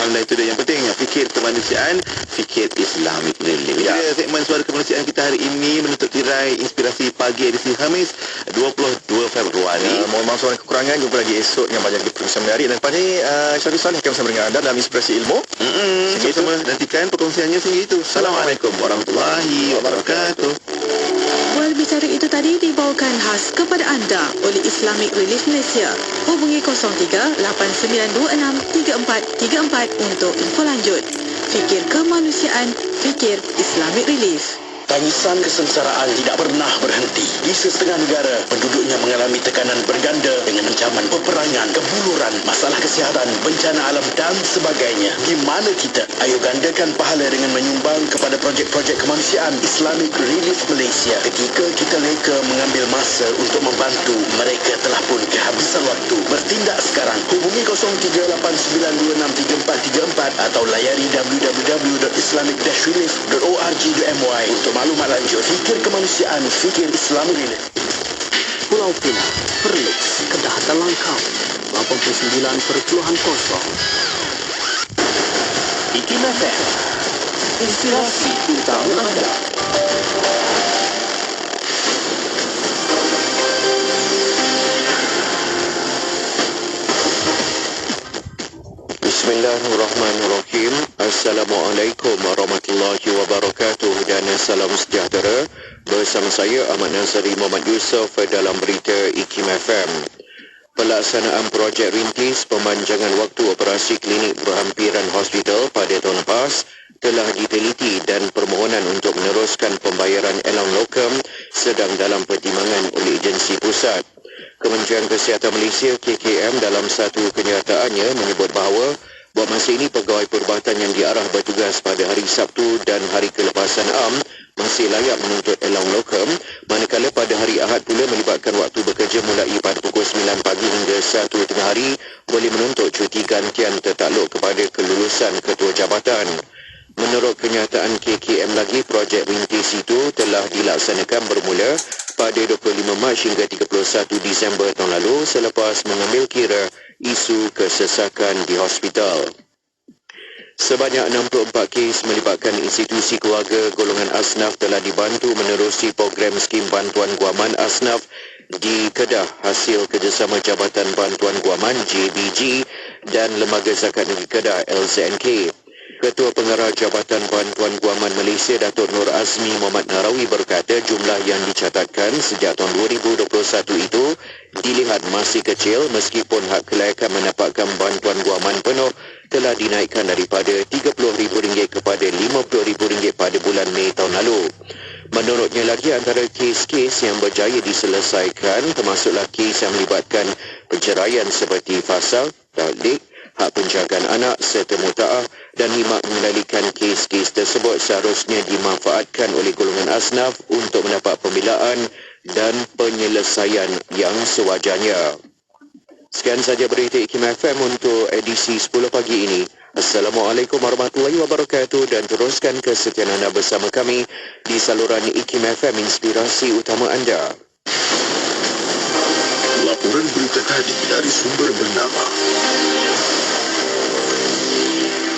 Alhamdulillah, itu dia yang penting. Fikir kemanusiaan, fikir Islamic Relief. Ya. Itu dia segmen Suara Kemanusiaan kita hari ini menutup tirai inspirasi pagi edisi Khamis 22 Februari. Mohon maaf soal kekurangan. Jumpa lagi esok yang banyak di Perkongsian Hari. Dan pada ini Syarif Saleh akan bersama dengan anda dalam Inspirasi Ilmu. Sama nantikan perkongsiannya sehingga itu. Assalamualaikum warahmatullahi wabarakatuh. Bual bicara itu tadi dibawakan khas kepada anda oleh Islamic Relief Malaysia. Hubungi 03-8926-3434 untuk info lanjut. Fikir kemanusiaan, fikir Islamic Relief. Tangisan kesengsaraan tidak pernah berhenti. Di setengah negara, penduduknya mengalami tekanan berganda dengan ancaman peperangan, kebuluran, masalah kesihatan, bencana alam dan sebagainya. Di mana kita? Ayo gandakan pahala dengan menyumbang kepada projek-projek kemanusiaan Islamic Relief Malaysia. Ketika kita leka mengambil masa untuk membantu, mereka telah pun kehabisan waktu. Bertindak sekarang. Hubungi 0389263434 atau layari www.islamic-relief.org.my untuk maklumat lanjut. Fikir kemanusiaan, fikir Islam ini. Pulau Pinang, Perlis, Kedah dan Langkawi 89.0. IKIM FM, inspirasi utama anda. Bismillahirrahmanirrahim. Assalamualaikum warahmatullahi wabarakatuh dan salam sejahtera. Bersama saya Ahmad Nazari Muhammad Yusof dalam berita IKIM FM. Pelaksanaan projek rintis pemanjangan waktu operasi klinik berhampiran hospital pada tahun lepas telah diteliti dan permohonan untuk meneruskan pembayaran elang lokem sedang dalam pertimbangan oleh agensi pusat. Kementerian Kesihatan Malaysia KKM dalam satu kenyataannya menyebut bahawa buat masa ini pegawai perubatan yang diarah bertugas pada hari Sabtu dan hari kelepasan am masih layak menuntut elang lokem, manakala pada hari Ahad pula melibatkan waktu bekerja mulai pada pukul 9 pagi hingga 1 tengah hari boleh menuntut cuti gantian tertakluk kepada kelulusan ketua jabatan. Menurut kenyataan KKM lagi, projek rintis itu telah dilaksanakan bermula pada 25 Mac hingga 31 Disember tahun lalu selepas mengambil kira isu kesesakan di hospital. Sebanyak 64 kes melibatkan institusi keluarga golongan asnaf telah dibantu menerusi program skim bantuan guaman asnaf di Kedah hasil kerjasama Jabatan Bantuan Guaman JBG dan Lembaga Zakat Negeri Kedah LZNK. Ketua Pengarah Jabatan Bantuan Guaman Malaysia Datuk Nur Azmi Muhammad Narawi berkata jumlah yang dicatatkan sejak tahun 2021 itu dilihat masih kecil meskipun hak kelayakan mendapatkan bantuan guaman penuh telah dinaikkan daripada RM30,000 kepada RM50,000 pada bulan Mei tahun lalu. Menurutnya lagi antara kes-kes yang berjaya diselesaikan termasuklah kes yang melibatkan penceraian seperti fasal, tallik, hak penjagaan anak serta muta'ah dan himak mengendalikan kes-kes tersebut seharusnya dimanfaatkan oleh golongan asnaf untuk mendapat pembelaan dan penyelesaian yang sewajarnya. Sekian saja berita IKIM FM untuk edisi 10 pagi ini. Assalamualaikum warahmatullahi wabarakatuh dan teruskan kesetiaan anda bersama kami di saluran IKIM FM Inspirasi Utama Anda. Laporan berita tadi dari sumber bernama.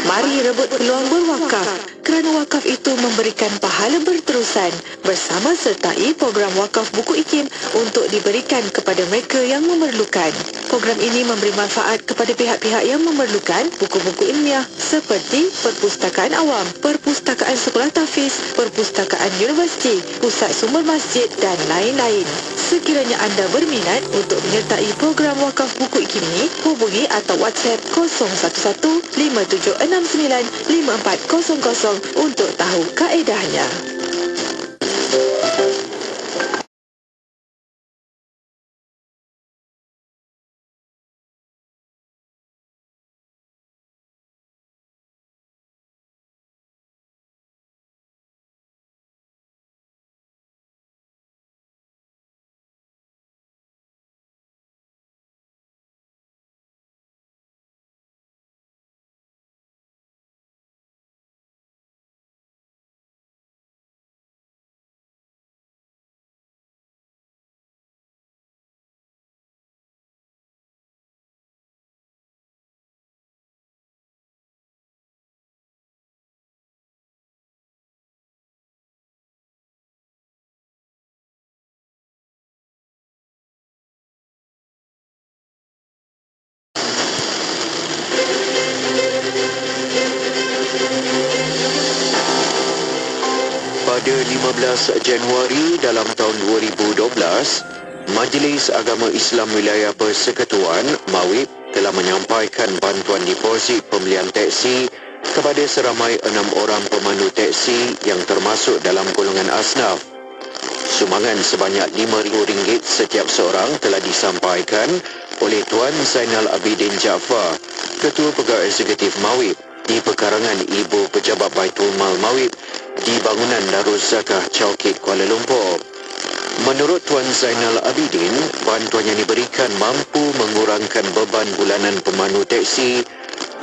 Mari rebut peluang berwakaf kerana wakaf itu memberikan pahala berterusan. Bersama sertai program wakaf buku IKIM untuk diberikan kepada mereka yang memerlukan. Program ini memberi manfaat kepada pihak-pihak yang memerlukan buku-buku ilmiah seperti perpustakaan awam, perpustakaan sekolah tahfiz, perpustakaan universiti, pusat sumber masjid dan lain-lain. Sekiranya anda berminat untuk menyertai program wakaf buku IKIM ini, hubungi atau WhatsApp 011-5769-5400 untuk tahu kaedahnya. pada 15 Januari dalam tahun 2012, Majlis Agama Islam Wilayah Persekutuan (MAWIP) telah menyampaikan bantuan deposit pembelian teksi kepada seramai 6 orang pemandu teksi yang termasuk dalam golongan asnaf. Sumbangan sebanyak RM5,000 setiap seorang telah disampaikan oleh Tuan Zainal Abidin Jaafar, Ketua Pegawai Eksekutif MAWIP, di pekarangan Ibu Pejabat Baitul Mal MAWIP di bangunan Darul Zakah Chowkit, Kuala Lumpur. Menurut Tuan Zainal Abidin, bantuan yang diberikan mampu mengurangkan beban bulanan pemandu teksi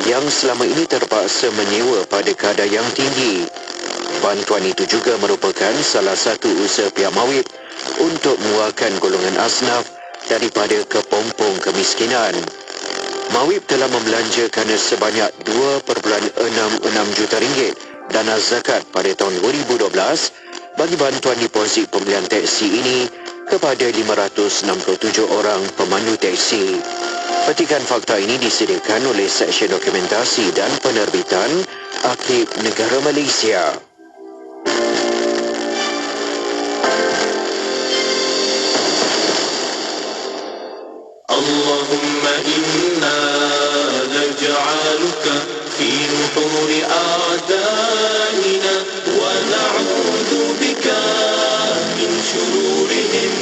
yang selama ini terpaksa menyewa pada kadar yang tinggi. Bantuan itu juga merupakan salah satu usaha pihak MAWIP untuk mengeluarkan golongan asnaf daripada kepompong kemiskinan. MAWIP telah membelanjakan sebanyak RM2.66 juta dana zakat pada tahun 2012 bagi bantuan deposit pembelian teksi ini kepada 567 orang pemandu teksi. Petikan fakta ini disediakan oleh Seksyen Dokumentasi dan Penerbitan Akhir Negara Malaysia. اللهم إنا نجعلك في نحور أعدائنا ونعوذ بك من شرورهم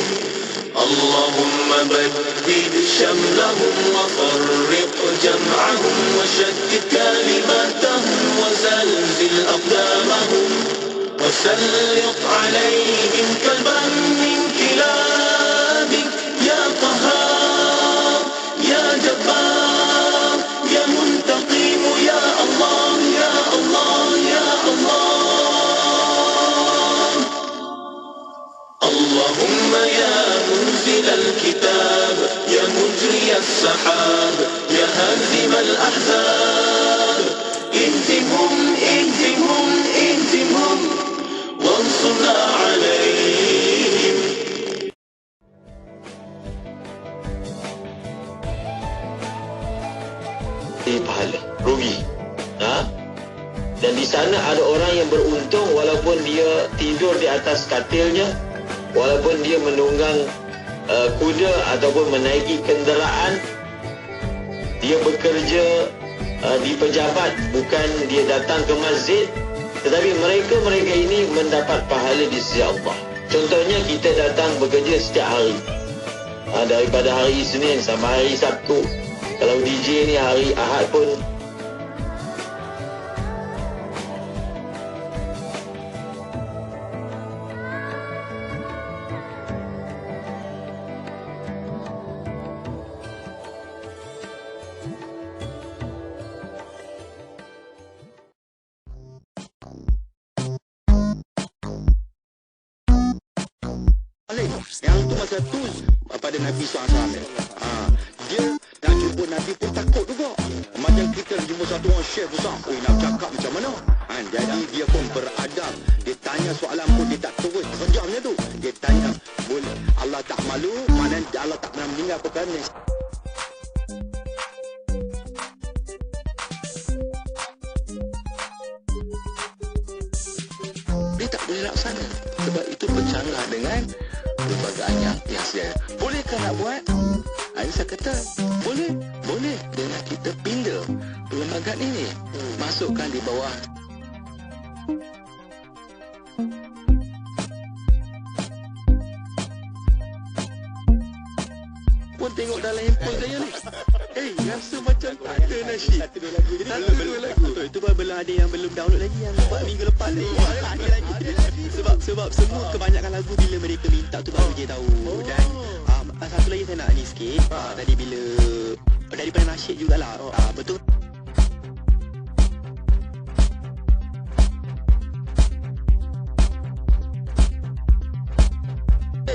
اللهم بدد شملهم وفرق جمعهم وشتت كلماتهم وزلزل أقدامهم وسلط عليهم كلبا من كلابك يا قهار يا جبار يا منتقم يا الله يا الله يا الله اللهم يا منزل الكتاب يا مجري السحاب يا هازم الأحزاب اهزمهم اهزمهم اهزمهم وانصرنا عليهم. Pahala rugi, dan di sana ada orang yang beruntung walaupun dia tidur di atas katilnya, walaupun dia menunggang kuda ataupun menaiki kenderaan, dia bekerja di pejabat, bukan dia datang ke masjid, tetapi mereka ini mendapat pahala di sisi Allah. Contohnya kita datang bekerja setiap hari, daripada hari Isnin sampai hari Sabtu. Kalau DJ ni hari Ahad pun yang tu masa tu pada Nabi SAW, dia nak jumpa Nabi pun takut juga. Macam kita nak jumpa satu orang syekh besar, nak cakap macam mana, jadi dia pun beradab. Dia tanya soalan pun dia tak terus sejamnya tu. Dia tanya, boleh Allah tak malu, mana Allah tak pernah meninggal perkara ni. Dia tak boleh laksana sebab itu bercanggah dengan perlembagaan yang sedia. Bolehkah nak buat? Saya kata boleh dengan kita pindah perlembagaan ini, masukkan di bawah. Pun tengok dalam handphone saya ni, rasa macam tak ada nasyid. Satu dua lagu. Itu belum ada yang belum download lagi, yang buat minggu lepas ni. Ada lagi. Sebab semua kebanyakan lagu bila mereka minta tu baru je tahu. Dan satu lagi saya nak ni sikit. Tadi bila daripada nasyid jugalah. Betul.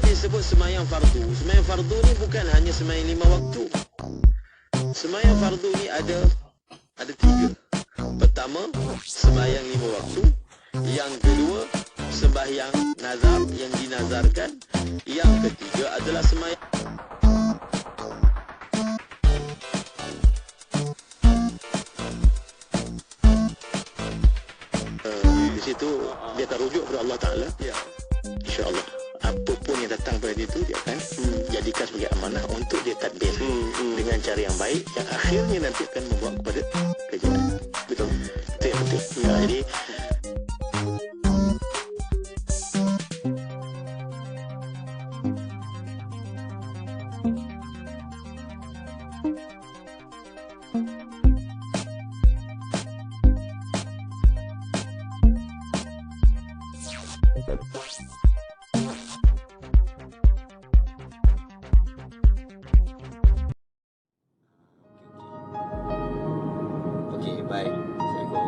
Disebut semayang fardu. Semayang fardu ni bukan hanya semayang 5 waktu. Semayang fardu ni ada 3. Pertama, semayang 5 waktu. Yang kedua, sembahyang nazar yang dinazarkan. Yang ketiga adalah semayang situ dia akan rujuk kepada Allah Ta'ala. InsyaAllah apapun yang datang pada dia itu, dia akan jadikan sebagai amanah untuk dia tadbir dengan cara yang baik, yang akhirnya nanti akan membawa kepada kerajaan. Betul. Itu yang penting. Jadi Okey, baik. Assalamualaikum.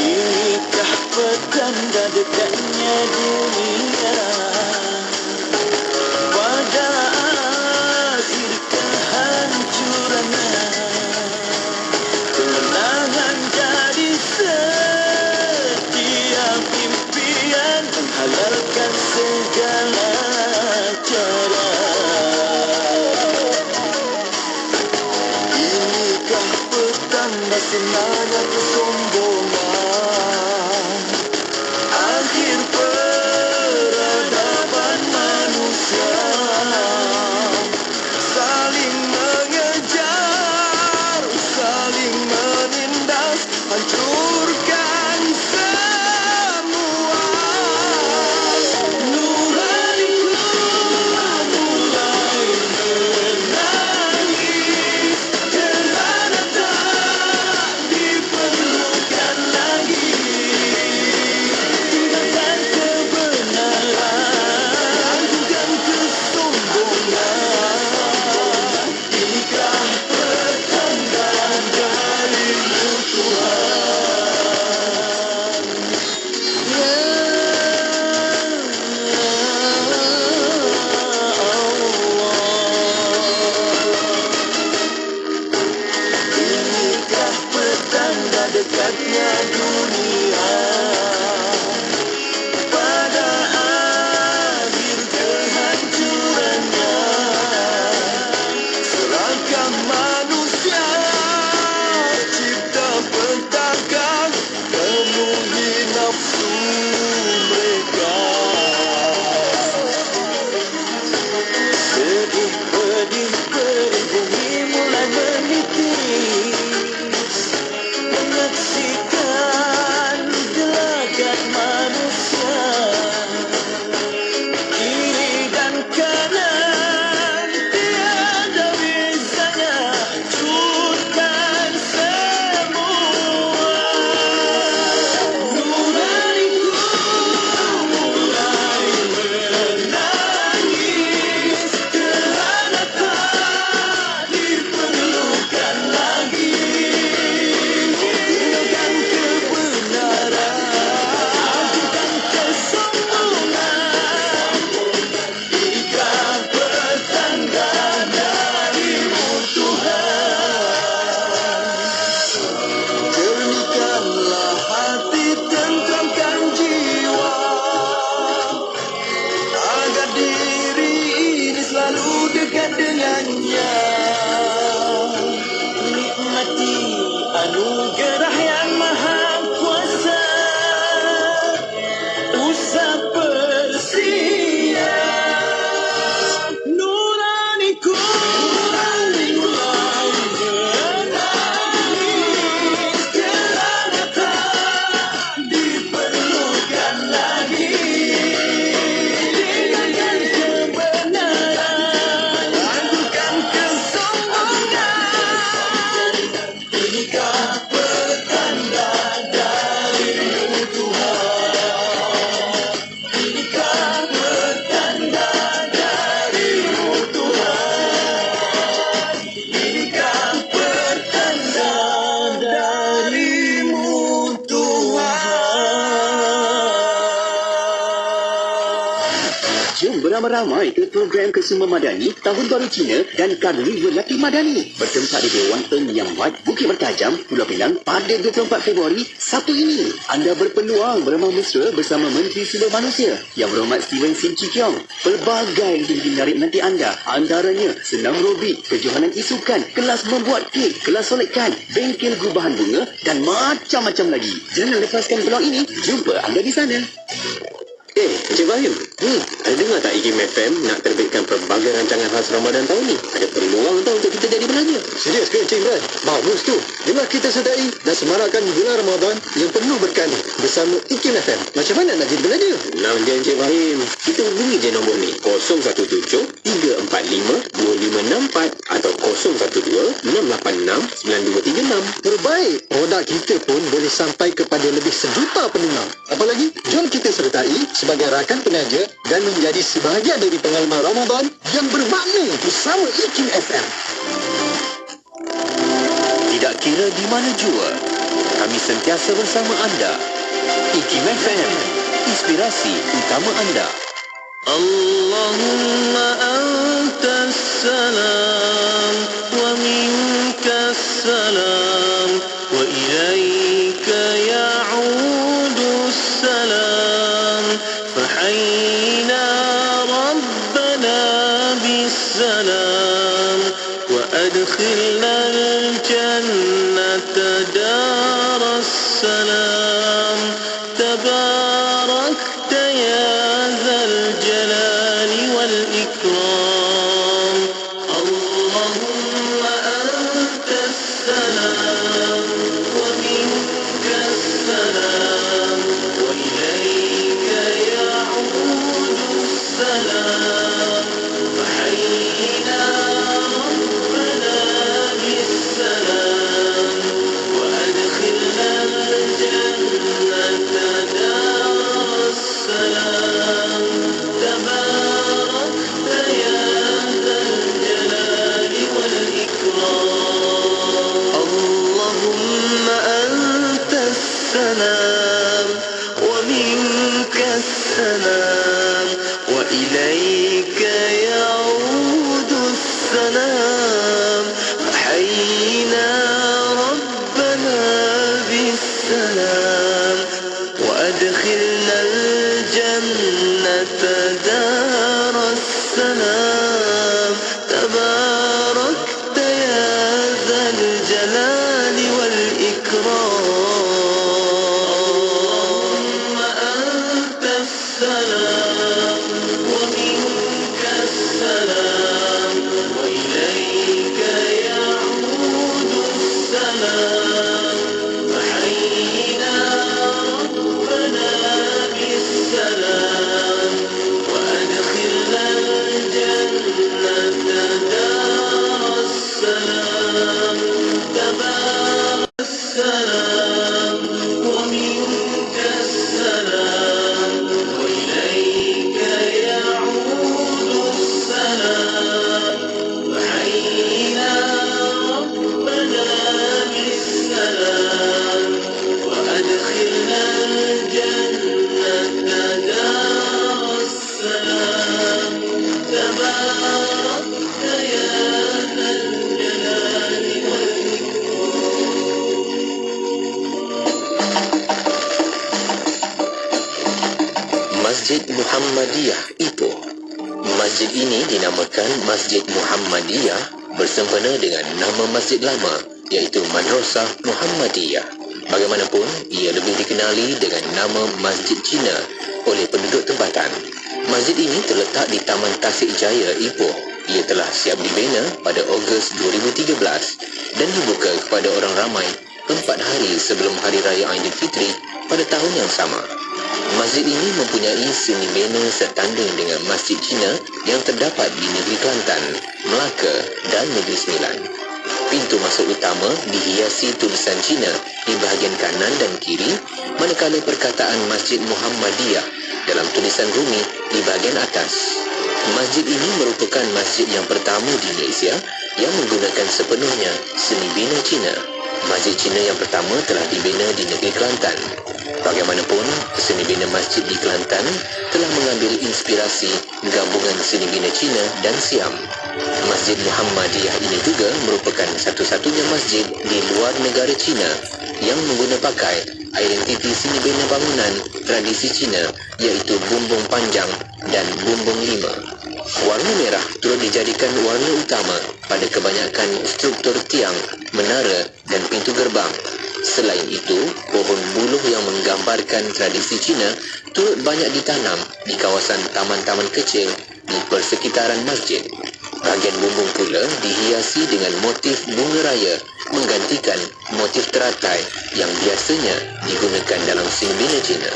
Inikah petanda dekatnya dunia pada akhir kehancurannya. Kemenangan jadi setiap impian, menghalalkan segala cara. Inikah petanda senangnya kesombongan, akhir peradaban manusia, saling mengejar, saling menindas, hancurkan semua. Nuraniku mulai menangis kerana tak diperlukan lagi. Tinggalkan kebenaran dan kesombongan. Inikah petanda darimu Tuhan. Ya Allah, inikah petanda dekatnya dunia pada akhir kehancurannya. Serangkah manusia cipta pentakan, penuhi nafsu mereka. Sedih pedih bumi mulai menitis, menyaksikan gelagat manusia. Kiri dan kanan tiada bezanya, hancurkan semua. Nuraniku mulai menangis kerana tak beramai-ramai ke program Kesuma Madani Tahun Baru Cina dan Karnival Laki Madani bertempat di Dewan Eng Yang Wat, Bukit Bertajam, Pulau Pinang pada 24 Februari Sabtu ini. Anda berpeluang beramah mesra bersama Menteri Sumber Manusia Yang Berhormat Steven Sim Chee Kiong. Pelbagai aktiviti menarik menanti anda, antaranya senam robik, kejohanan isukan, kelas membuat kek, kelas solatkan, bengkel gubahan bunga dan macam-macam lagi. Jangan lepaskan peluang ini. Jumpa anda di sana. Encik Bahim, ada dengar tak IKIM FM nak terbitkan pelbagai rancangan khas Ramadan tahun ni? Ada peluang tau untuk kita jadi pelajar. Serius ke Encik Imran? Bagus tu. Jomlah kita sertai dan semarakkan bulan Ramadan yang penuh berkah ni bersama IKIM FM. Macam mana nak jadi pelajar? Senang je Encik Bahim. Kita hubungi je nombor ni 017-345-2564 atau 012-686-9236. Terbaik, produk kita pun boleh sampai kepada lebih sejuta pendengar. Apalagi, jom kita sertai sebagai rakan penaja dan menjadi sebahagian dari pengalaman Ramadan yang bermakna bersama IKIM FM. Tidak kira di mana jua, kami sentiasa bersama anda. IKIM FM, inspirasi utama anda. Allahumma antas salam wa minkas salam wa ilaika ya'udus salam fahayna rabbana bis salam wa adkhilna al-jannata daras salam tabarakta ya dhal jalali wal ikram Allahumma antas salam wa minkas salam wa ilayka ya'udus salam fahayna rabbana bis salam wa adkhilna al-jannata daras salam tabarakta ya dhal jalali wal ikram Allahumma antas salam wa minkas salam wa ilayka ya'udus salam fahayna rabbana bis salam wa adkhilna al-jannata daras salam tabarakta ya dhal jalali wal ikram Allahumma antas salam wa minkas salam wa ilayka ya'udus salam fahayna rabbana bis salam wa adkhilna al-jannata daras salam tabarak salam wa minkas salam wa ilayka ya'udus salam fahayna rabbana bis salam wa adkhilna al-jannata daras salam tabarakta ya dhal jalali wal Masjid Muhammadiyah Ipoh. Masjid ini dinamakan Masjid Muhammadiyah bersempena dengan nama masjid lama iaitu Madrasah Muhammadiyah. Bagaimanapun, ia lebih dikenali dengan nama Masjid Cina oleh penduduk tempatan. Masjid ini terletak di Taman Tasik Jaya, Ipoh. Ia telah siap dibina pada Ogos 2013 dan dibuka kepada orang ramai 4 hari sebelum Hari Raya Aidilfitri pada tahun yang sama. Masjid ini mempunyai seni bina setanding dengan Masjid Cina yang terdapat di Negeri Kelantan, Melaka dan Negeri Sembilan. Pintu masuk utama dihiasi tulisan Cina di bahagian kanan dan kiri, manakala perkataan Masjid Muhammadiyah dalam tulisan Rumi di bahagian atas. Masjid ini merupakan masjid yang pertama di Malaysia yang menggunakan sepenuhnya seni bina Cina. Masjid Cina yang pertama telah dibina di Negeri Kelantan. Bagaimanapun, seni bina masjid di Kelantan telah mengambil inspirasi gabungan seni bina Cina dan Siam. Masjid Muhammadiyah ini juga merupakan satu-satunya masjid di luar negara Cina yang menggunakan pakai identiti seni bina bangunan tradisi Cina iaitu bumbung panjang dan bumbung lima. Warna merah turut dijadikan warna utama pada kebanyakan struktur tiang, menara dan pintu gerbang. Selain itu, pohon buluh yang menggambarkan tradisi Cina turut banyak ditanam di kawasan taman-taman kecil di persekitaran masjid. Bahagian bumbung pula dihiasi dengan motif bunga raya menggantikan motif teratai yang biasanya digunakan dalam seni bina Cina.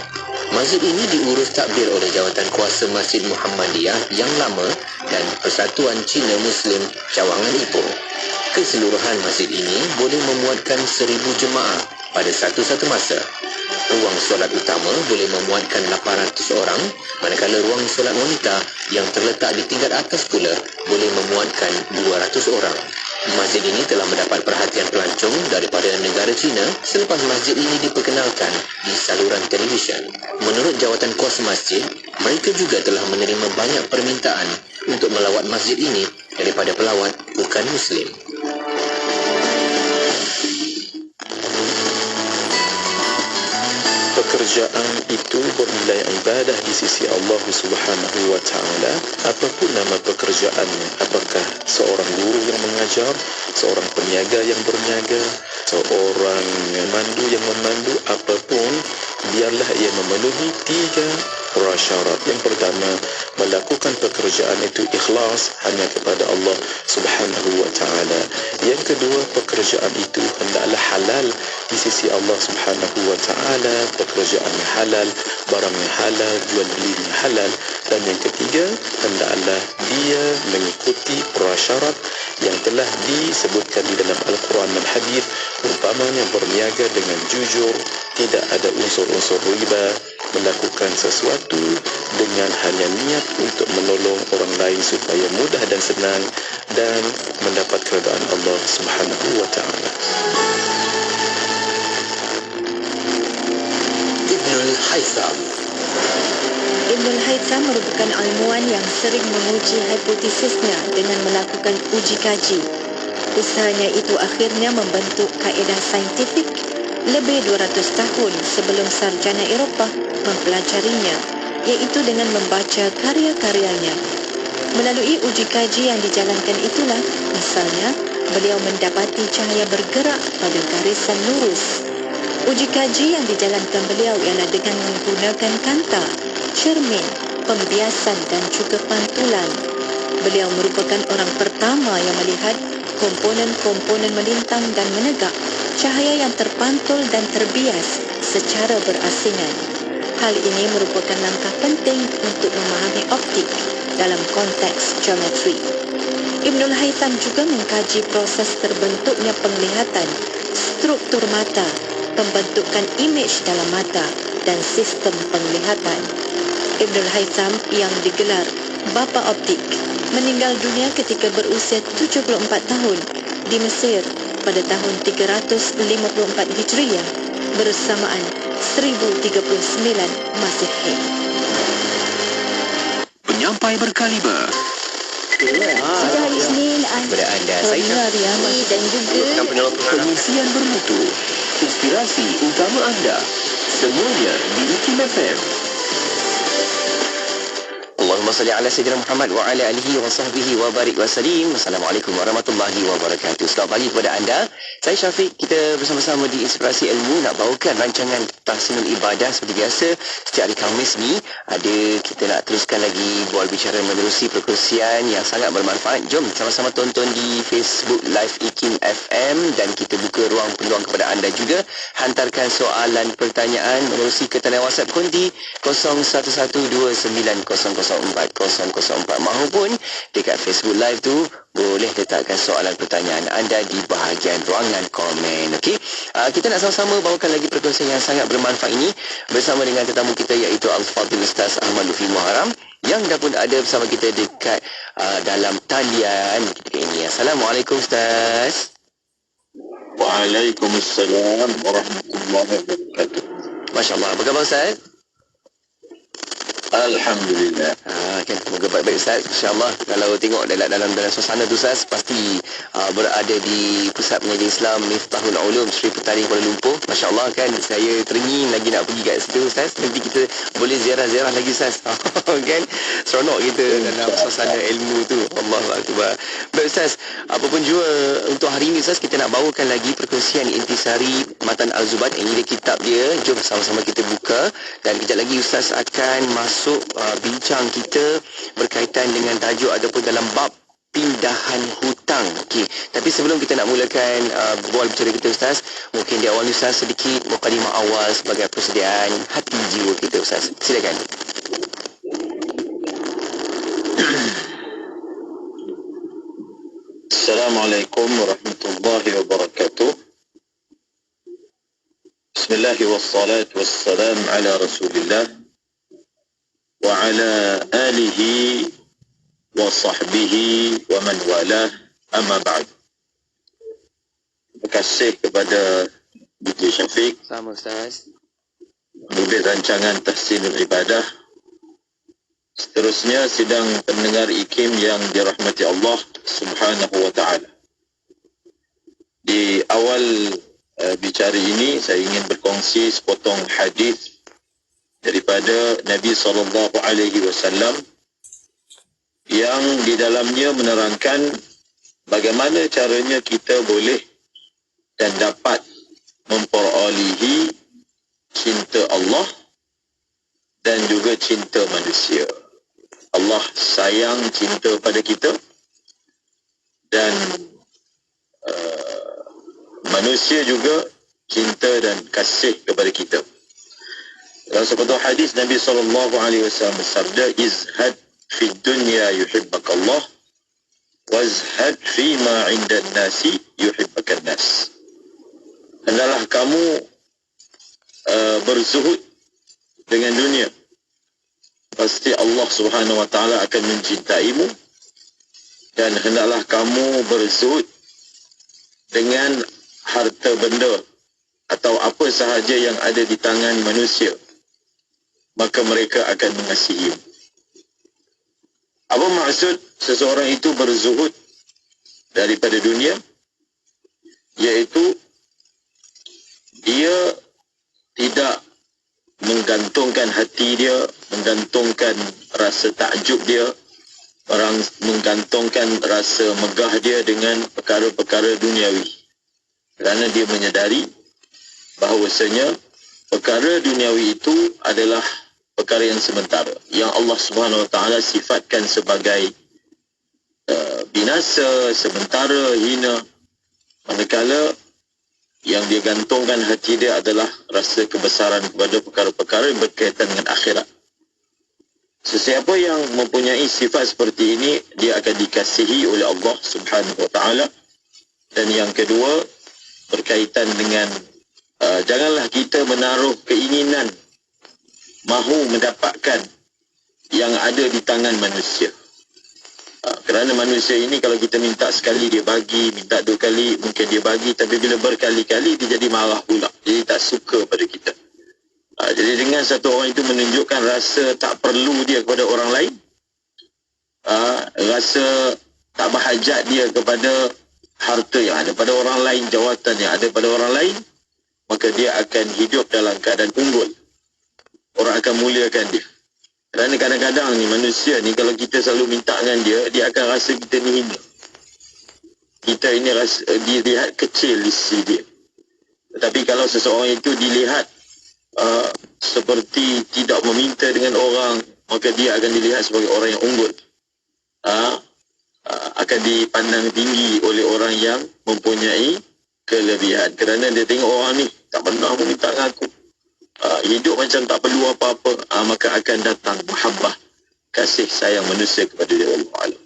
Masjid ini diurus takbir oleh Jawatan Kuasa Masjid Muhammadiyah yang lama dan Persatuan Cina Muslim Cawangan Ipoh. Keseluruhan masjid ini boleh memuatkan 1,000 jemaah pada satu-satu masa. Ruang solat utama boleh memuatkan 800 orang, manakala ruang solat wanita yang terletak di tingkat atas pula boleh memuatkan 200 orang. Masjid ini telah mendapat perhatian pelancong daripada negara Cina selepas masjid ini diperkenalkan di saluran televisyen. Menurut Jawatan Kuasa Masjid, mereka juga telah menerima banyak permintaan untuk melawat masjid ini daripada pelawat bukan Muslim. Pekerjaan itu bernilai ibadah di sisi Allah Subhanahu wa Ta'ala. Apapun nama pekerjaannya, apakah seorang guru yang mengajar, seorang peniaga yang berniaga, seorang memandu yang memandu, apapun, biarlah ia memenuhi 3 prasyarat. Yang pertama, melakukan pekerjaan itu ikhlas hanya kepada Allah Subhanahu wa Ta'ala. Yang kedua, pekerjaan itu hendaklah halal di sisi Allah Subhanahu wa Ta'ala, pekerjaannya halal, barangnya halal, jual belinya halal. Dan yang ketiga, hendaklah dia mengikuti prasyarat yang telah disebutkan di dalam Al-Quran dan Hadis, umpamanya berniaga dengan jujur, tidak ada unsur-unsur riba, melakukan sesuatu dengan hanya niat untuk menolong orang lain supaya mudah dan senang dan mendapat keredaan Allah Subhanahu wa Ta'ala. Ibnul Haytham. Ibnul Haytham merupakan ilmuwan yang sering menguji hipotesisnya dengan melakukan uji kaji. Usahanya itu akhirnya membentuk kaedah saintifik lebih 200 tahun sebelum sarjana Eropah mempelajarinya, iaitu dengan membaca karya-karyanya. Melalui uji kaji yang dijalankan itulah, misalnya, beliau mendapati cahaya bergerak pada garisan lurus. Uji kaji yang dijalankan beliau ialah dengan menggunakan kanta, cermin, pembiasan dan juga pantulan. Beliau merupakan orang pertama yang melihat komponen-komponen melintang dan menegak, cahaya yang terpantul dan terbias secara berasingan. Hal ini merupakan langkah penting untuk memahami optik dalam konteks geometri. Ibnul Haytham juga mengkaji proses terbentuknya penglihatan, struktur mata, pembentukan imej dalam mata dan sistem penglihatan. Ibnul Haytham yang digelar Bapa Optik meninggal dunia ketika berusia 74 tahun di Mesir pada tahun 354 Hijriah bersamaan 1039 Masihi. Penyampai berkaliber. Sejak hari Isnin, Kepada anda, saya dan juga pengisian bermutu. Inspirasi utama anda. Semuanya di IKIM FM. Allahumma salli ala Sayyidina Muhammad wa ala alihi wa sahbihi wa barik wa salim. Assalamualaikum warahmatullahi wabarakatuh. Selamat pagi kepada anda. Saya Syafiq. Kita bersama-sama di Inspirasi Ilmu nak bawakan rancangan Tahsinul Ibadah seperti biasa. Setiap hari Khamis ni kita nak teruskan lagi bual bicara menerusi perkongsian yang sangat bermanfaat. Jom sama-sama tonton di Facebook Live IKIM FM dan kita buka ruang peluang kepada anda juga. Hantarkan soalan pertanyaan menerusi ke talian WhatsApp konti 0112900404 mahupun dekat Facebook Live tu boleh letakkan soalan pertanyaan anda di bahagian ruangan komen. Okey, kita nak sama-sama bawakan lagi perkongsian yang sangat bermanfaat ini bersama dengan tetamu kita iaitu Al-Fadhil Ustaz Ahmad Lutfi Muharram yang dah pun ada bersama kita dekat dalam talian ketika ini. Assalamualaikum Ustaz. Waalaikumsalam warahmatullahi wabarakatuh. Masya Allah. Apa khabar Ustaz? Alhamdulillah. Kan, semoga baik-baik Ustaz. InsyaAllah kalau tengok dalam suasana tu Ustaz, pasti berada di Pusat Pengajian Islam Miftahul Ulum Sri Petani Kuala Lumpur. Masya Allah kan, saya teringin lagi nak pergi kat situ Ustaz. Nanti kita boleh ziarah-ziarah lagi Ustaz. Kan, seronok kita dalam suasana ilmu tu. Allahu Akbar. Baik Ustaz, apapun juga untuk hari ini Ustaz, kita nak bawakan lagi perkongsian Intisari Matan Al-Zubat. Ini dia kitab dia. Jom sama-sama kita buka. Dan kejap lagi Ustaz akan masuk bincang kita berkaitan dengan tajuk ataupun dalam bab pindahan hutang. Okey, tapi sebelum kita nak mulakan berbual bicara kita Ustaz, mungkin di awal Ustaz sedikit mukadimah awal sebagai persediaan hati jiwa kita Ustaz. Silakan. Assalamualaikum warahmatullahi wabarakatuh. Bismillahirrahmanirrahim. Wassalatu wassalam ala Rasulillah wa ala alihi wa sahbihi wa man walah, amma ba'd. Terima kasih kepada DJ Syafiq. Sama Ustaz. Menulis rancangan Tahsinul Ibadah. Seterusnya sidang pendengar IKIM yang dirahmati Allah Subhanahu wa ta'ala. Di awal bicara ini saya ingin berkongsi sepotong hadis daripada Nabi SAW yang di dalamnya menerangkan bagaimana caranya kita boleh dan dapat memperolehi cinta Allah dan juga cinta manusia. Allah sayang cinta pada kita dan manusia juga cinta dan kasih kepada kita. Dalam sepotong hadis Nabi SAW bersabda, izhad fi dunya yuhibbakallah wazhad fi ma 'indan nasi yuhibbakan nas. Hendaklah kamu berzuhud dengan dunia, pasti Allah Subhanahu wa taala akan mencintaimu, dan hendaklah kamu berzuhud dengan harta benda atau apa sahaja yang ada di tangan manusia, maka mereka akan mengasihi. Apa maksud seseorang itu berzuhud daripada dunia? Iaitu dia tidak menggantungkan hati dia, menggantungkan rasa takjub dia, menggantungkan rasa megah dia dengan perkara-perkara duniawi. Kerana dia menyadari bahawasanya perkara duniawi itu adalah perkara yang sementara, yang Allah Subhanahu Wa Taala sifatkan sebagai binasa, sementara, hina. Manakala yang dia gantungkan hati dia adalah rasa kebesaran kepada perkara-perkara yang berkaitan dengan akhirat. Sesiapa yang mempunyai sifat seperti ini, dia akan dikasihi oleh Allah Subhanahu Wa Taala. Dan yang kedua, berkaitan dengan janganlah kita menaruh keinginan mahu mendapatkan yang ada di tangan manusia. Kerana manusia ini kalau kita minta sekali dia bagi, minta dua kali mungkin dia bagi, tapi bila berkali-kali dia jadi marah pula, jadi tak suka pada kita. Jadi dengan satu orang itu menunjukkan rasa tak perlu dia kepada orang lain, rasa tak berhajat dia kepada harta yang ada pada orang lain, jawatan yang ada pada orang lain, maka dia akan hidup dalam keadaan unggul. Orang akan muliakan dia. Kerana kadang-kadang ni manusia ni kalau kita selalu minta dengan dia, dia akan rasa kita ni hina. Kita ini rasa dilihat kecil isi dia. Tetapi kalau seseorang itu dilihat seperti tidak meminta dengan orang, maka dia akan dilihat sebagai orang yang unggul. Akan dipandang tinggi oleh orang yang mempunyai kelebihan. Kerana dia tengok orang ni tak pernah meminta dengan aku, hidup macam tak perlu apa-apa, maka akan datang mahabbah, kasih sayang manusia kepada dia. Allah.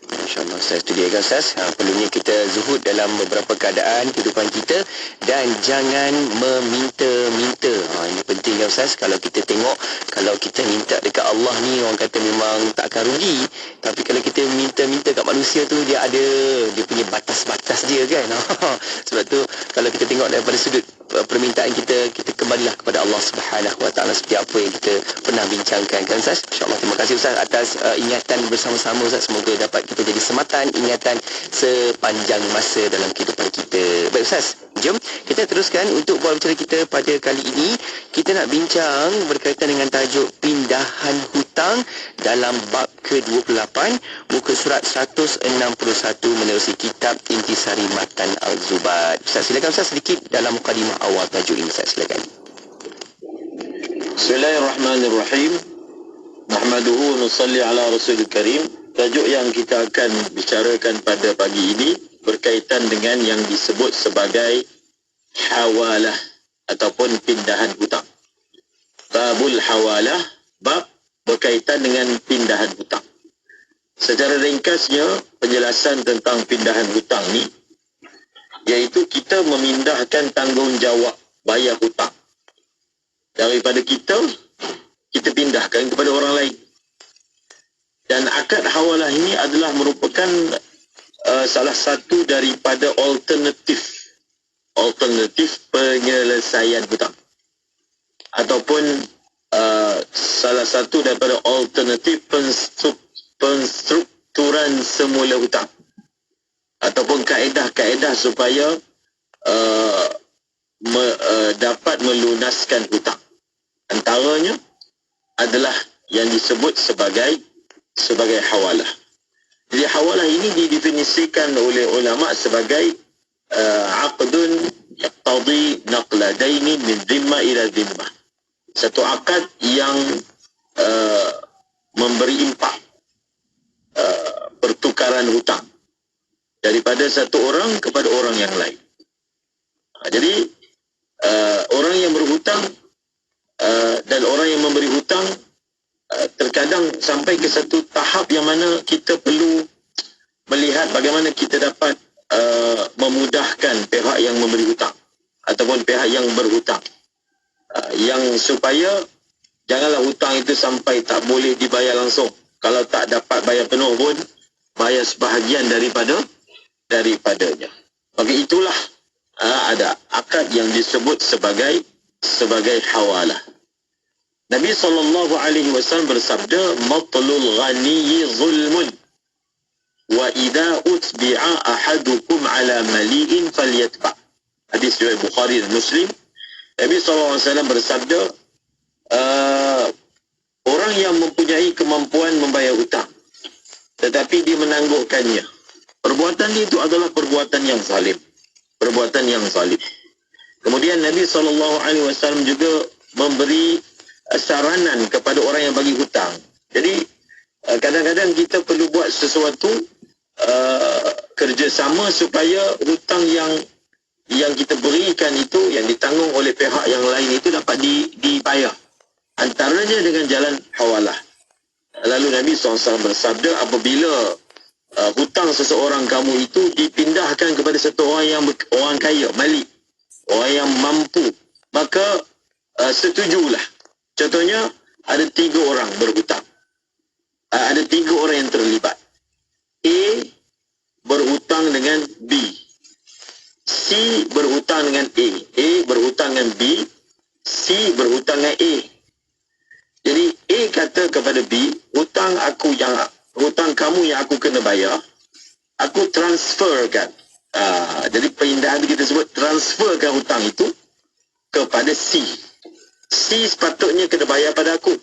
InsyaAllah Ustaz, itu dia kan Ustaz. Perlunya kita zuhud dalam beberapa keadaan kehidupan kita dan jangan meminta-minta. Ini penting kan Ustaz. Kalau kita tengok, kalau kita minta dekat Allah ni, orang kata memang tak akan rugi. Tapi kalau kita minta-minta kat manusia tu, dia ada, dia punya batas-batas dia kan. Sebab tu kalau kita tengok daripada sudut permintaan kita kembalilah kepada Allah Subhanahu Wa Taala seperti apa yang kita pernah bincangkan kan Ustaz. InsyaAllah terima kasih Ustaz atas ingatan bersama-sama Ustaz. Semoga dapat kita jadi sematan ingatan sepanjang masa dalam kehidupan kita. Baik Ustaz, jom kita teruskan untuk bual bicara kita pada kali ini. Kita nak bincang berkaitan dengan tajuk pindahan hutang dalam bab ke-28 muka surat 161 menerusi kitab Intisari Matan Al-Zubat. Ustaz silakan Ustaz sedikit dalam mukadimah awal tajuk ini Ustaz silakan. Bismillahirrahmanirrahim. Nahmaduhu nusalli ala Rasulil Karim. Tajuk yang kita akan bicarakan pada pagi ini berkaitan dengan yang disebut sebagai hawalah ataupun pindahan hutang. Babul hawalah, bab berkaitan dengan pindahan hutang. Secara ringkasnya, penjelasan tentang pindahan hutang ni iaitu kita memindahkan tanggungjawab bayar hutang daripada kita pindahkan kepada orang lain. Dan akad hawalah ini adalah merupakan salah satu daripada alternatif penyelesaian hutang ataupun salah satu daripada alternatif penstrukturan semula hutang ataupun kaedah-kaedah supaya dapat melunaskan hutang. Antaranya adalah yang disebut sebagai hawalah. Jadi hawalah ini didefinisikan oleh ulama sebagai aqdun yaqtadi naqla daini min dhimma ila dhimma. Satu akad yang memberi impak pertukaran hutang daripada satu orang kepada orang yang lain. Jadi orang yang berhutang dan orang yang memberi hutang terkadang sampai ke satu tahap yang mana kita perlu melihat bagaimana kita dapat memudahkan pihak yang memberi hutang ataupun pihak yang berhutang, yang supaya janganlah hutang itu sampai tak boleh dibayar langsung. Kalau tak dapat bayar penuh pun bayar sebahagian daripadanya. Maka itulah ada akad yang disebut sebagai hawalah. Nabi SAW bersabda, matlul ghaniyyi zulmun wa idza utbi'a ahadukum ala mali'in falyatba. Hadis riwayat Bukhari dan Muslim. Nabi SAW bersabda, orang yang mempunyai kemampuan membayar hutang tetapi dia menangguhkannya, perbuatan dia itu adalah perbuatan yang zalim. Kemudian Nabi SAW juga memberi saranan kepada orang yang bagi hutang. Jadi kadang-kadang kita perlu buat sesuatu kerjasama supaya hutang yang kita berikan itu, yang ditanggung oleh pihak yang lain itu dapat dibayar. Antaranya dengan jalan hawalah. Lalu Nabi SAW bersabda, apabila hutang seseorang kamu itu dipindahkan kepada satu orang kaya, malik, orang yang mampu, maka setujulah. Contohnya, ada 3 orang berhutang. Ada 3 orang yang terlibat. A berhutang dengan B. C berhutang dengan A. A berhutang dengan B. C berhutang dengan A. Jadi A kata kepada B, hutang kamu yang aku kena bayar, aku transferkan. Jadi pindahan kita sebut transferkan hutang itu kepada C. C sepatutnya kena bayar pada aku,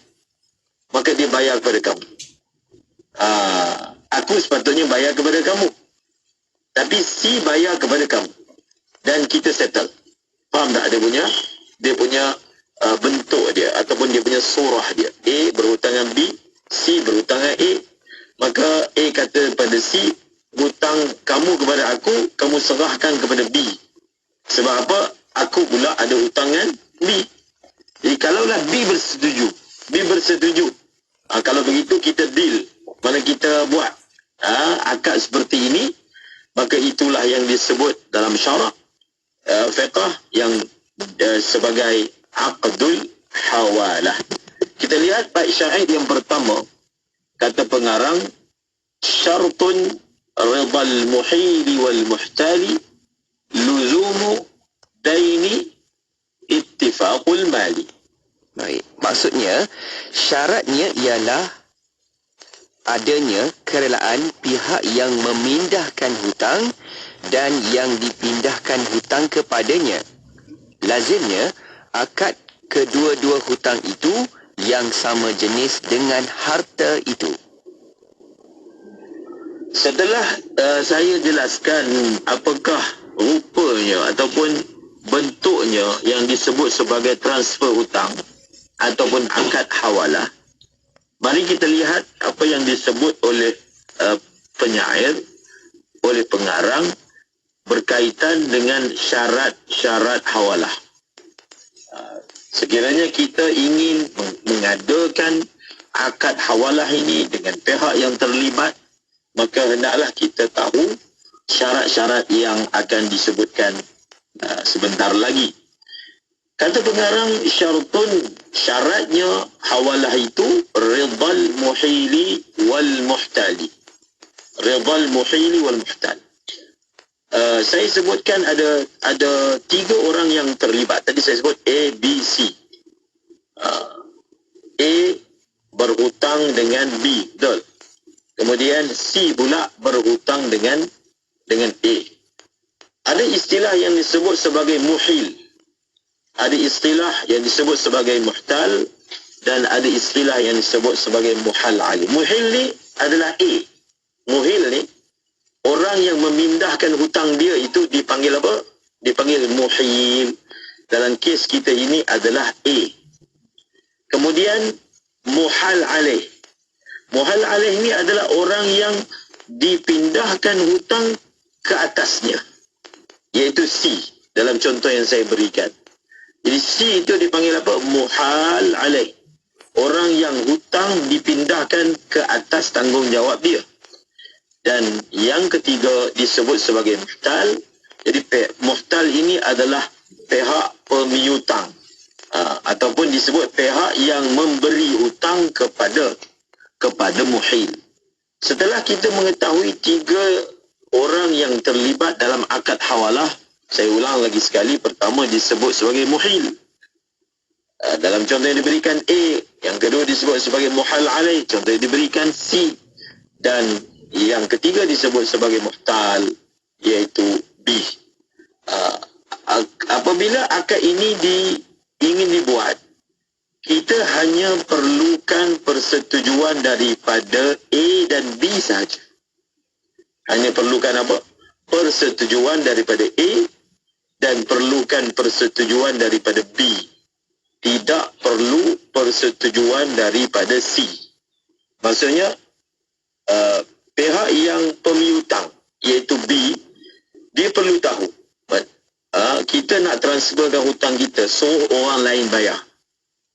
maka dia bayar kepada kamu. Aku sepatutnya bayar kepada kamu, tapi C bayar kepada kamu dan kita settle. Faham tak dia punya bentuk dia ataupun dia punya surah dia? A berhutang dengan B, C berhutang dengan A. Maka A kata pada C, hutang kamu kepada aku, kamu serahkan kepada B. Sebab apa? Aku pula ada hutang dengan B. Jadi kalaulah B bersetuju, kalau begitu kita deal, mana kita buat akad seperti ini, maka itulah yang disebut dalam syarak fiqh yang sebagai aqdul hawalah. Kita lihat bait syair yang pertama, kata pengarang, syartun ridal muhili wal muhtali luzumu daini infaqul mali. Baik, maksudnya syaratnya ialah adanya kerelaan pihak yang memindahkan hutang dan yang dipindahkan hutang kepadanya. Lazimnya akad kedua-dua hutang itu yang sama jenis dengan harta itu. Setelah saya jelaskan apakah rupanya ataupun bentuknya yang disebut sebagai transfer hutang ataupun akad hawalah, mari kita lihat apa yang disebut oleh penyair, oleh pengarang berkaitan dengan syarat-syarat hawalah. Sekiranya kita ingin mengadakan akad hawalah ini dengan pihak yang terlibat, maka hendaklah kita tahu syarat-syarat yang akan disebutkan sebentar lagi. Kata pengarang, syartun, syaratnya hawalah itu ridal muhili wal muhtali. Ridal muhili wal muhtali. Saya sebutkan ada 3 orang yang terlibat. Tadi saya sebut A, B, C. A berhutang dengan B, betul. Kemudian C pula berhutang dengan A. Ada istilah yang disebut sebagai muhil. Ada istilah yang disebut sebagai muhtal dan ada istilah yang disebut sebagai muhal ali. Muhil ni adalah A. Muhil ni orang yang memindahkan hutang dia itu dipanggil apa? Dipanggil muhil. Dalam kes kita ini adalah A. Kemudian muhal alaih. Muhal alaih ni adalah orang yang dipindahkan hutang ke atasnya, iaitu C dalam contoh yang saya berikan. Jadi C itu dipanggil apa? Muhal alaih. Orang yang hutang dipindahkan ke atas tanggungjawab dia. Dan yang ketiga disebut sebagai muhtal. Jadi muhtal ini adalah pihak pemiutang, ataupun disebut pihak yang memberi hutang kepada muhil. Setelah kita mengetahui 3 orang yang terlibat dalam akad hawalah, saya ulang lagi sekali, pertama disebut sebagai muhil. Dalam contoh yang diberikan A, yang kedua disebut sebagai muhal alaih, contoh yang diberikan C, dan yang ketiga disebut sebagai muhtal, iaitu B. Apabila akad ini ingin dibuat, kita hanya perlukan persetujuan daripada A dan B sahaja. Hanya perlukan apa? Persetujuan daripada A dan perlukan persetujuan daripada B. Tidak perlu persetujuan daripada C. Maksudnya, pihak yang pemiutang, iaitu B, dia perlu tahu kita nak transferkan hutang kita, suruh orang lain bayar.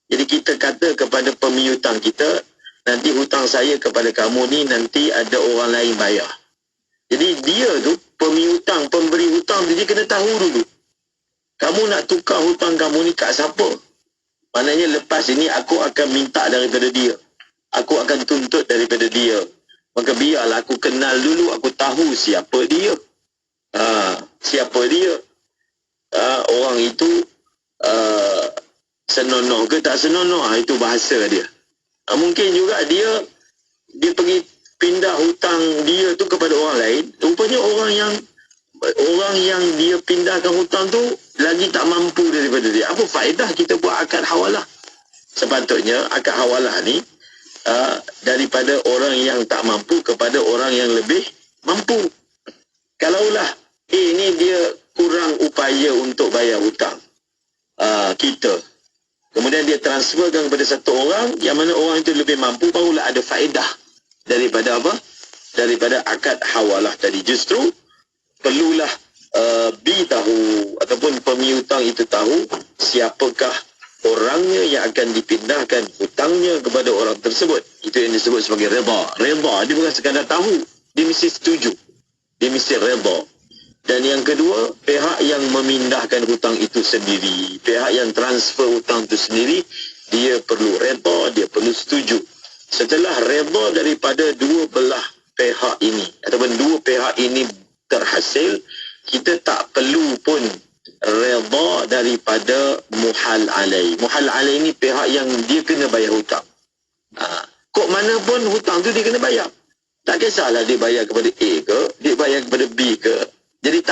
Jadi kita kata kepada pemiutang kita, nanti hutang saya kepada kamu ni nanti ada orang lain bayar. Jadi dia tu, pemiutang, pemberi hutang, dia kena tahu dulu, kamu nak tukar hutang kamu ni kat siapa. Maknanya lepas ini aku akan minta daripada dia, aku akan tuntut daripada dia. Maka biarlah aku kenal dulu, aku tahu siapa dia. Siapa dia. Orang itu senonoh ke tak senonoh, itu bahasa dia. Mungkin juga dia pergi pindah hutang dia tu kepada orang lain. Rupanya orang yang dia pindahkan hutang tu lagi tak mampu daripada dia. Apa faedah kita buat akad hawalah? Sepatutnya akad hawalah ni daripada orang yang tak mampu kepada orang yang lebih mampu. Kalaulah ni dia kurang upaya untuk bayar hutang kita, kemudian dia transferkan kepada satu orang yang mana orang itu lebih mampu, barulah ada faedah daripada apa? Daripada akad hawalah tadi. Justru perlulah B tahu ataupun pemiutang itu tahu siapakah orangnya yang akan dipindahkan hutangnya kepada orang tersebut. Itu yang disebut sebagai redha. Redha dia bukan sekadar tahu, dia mesti setuju, dia mesti redha. Dan yang kedua, pihak yang memindahkan hutang itu sendiri, pihak yang transfer hutang itu sendiri, dia perlu redha, dia perlu setuju. Setelah redha daripada dua belah pihak ini, ataupun dua pihak ini terhasil, kita tak perlu pun redha daripada muhal alai. Muhal alai ni pihak yang dia kena bayar hutang. Kok mana pun hutang tu dia kena bayar. Tak kisahlah dia bayar kepada A ke, dia bayar kepada B ke. Jadi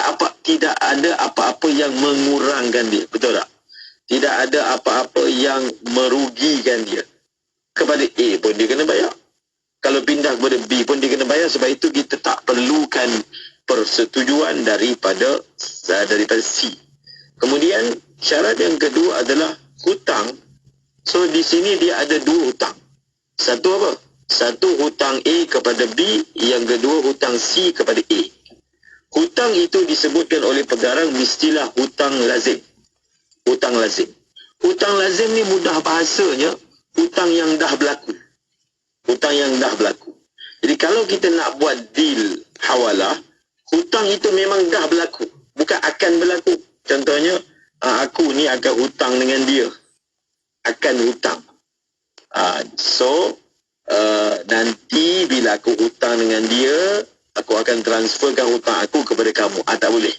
tidak ada apa-apa yang mengurangkan dia. Betul tak? Tidak ada apa-apa yang merugikan dia. Kepada A pun dia kena bayar. Kalau pindah kepada B pun dia kena bayar. Sebab itu kita tak perlukan persetujuan daripada C. Kemudian syarat yang kedua adalah hutang. So di sini dia ada dua hutang. Satu apa? Satu hutang A kepada B, yang kedua hutang C kepada A. Hutang itu disebutkan oleh pegarang istilah hutang lazim. Hutang lazim. Hutang lazim ni mudah bahasanya, hutang yang dah berlaku. Hutang yang dah berlaku. Jadi kalau kita nak buat deal hawalah, hutang itu memang dah berlaku, bukan akan berlaku. Contohnya, aku ni akan hutang dengan dia. Akan hutang. Nanti bila aku hutang dengan dia, aku akan transferkan hutang aku kepada kamu. Tak boleh.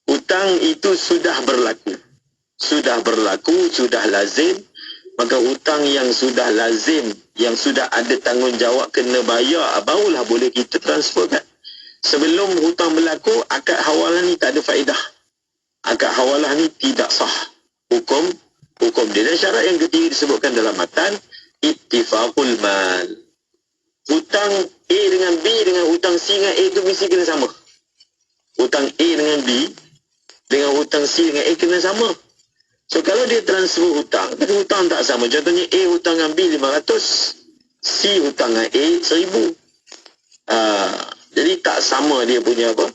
Hutang itu sudah berlaku. Sudah berlaku, sudah lazim. Maka hutang yang sudah lazim, yang sudah ada tanggungjawab kena bayar, barulah boleh kita transferkan. Sebelum hutang berlaku, akad hawalah ni tak ada faedah. Akad hawalah ni tidak sah. Hukum dia. Dan syarat yang ketiga disebutkan dalam matan, ittifaqul mal. Hutang A dengan B dengan hutang C dengan A itu mesti kena sama. Hutang A dengan B dengan hutang C dengan A kena sama. So kalau dia transfer hutang, tapi hutang tak sama. Contohnya A hutang dengan B 500, C hutang dengan A 1000. Jadi tak sama dia punya apa?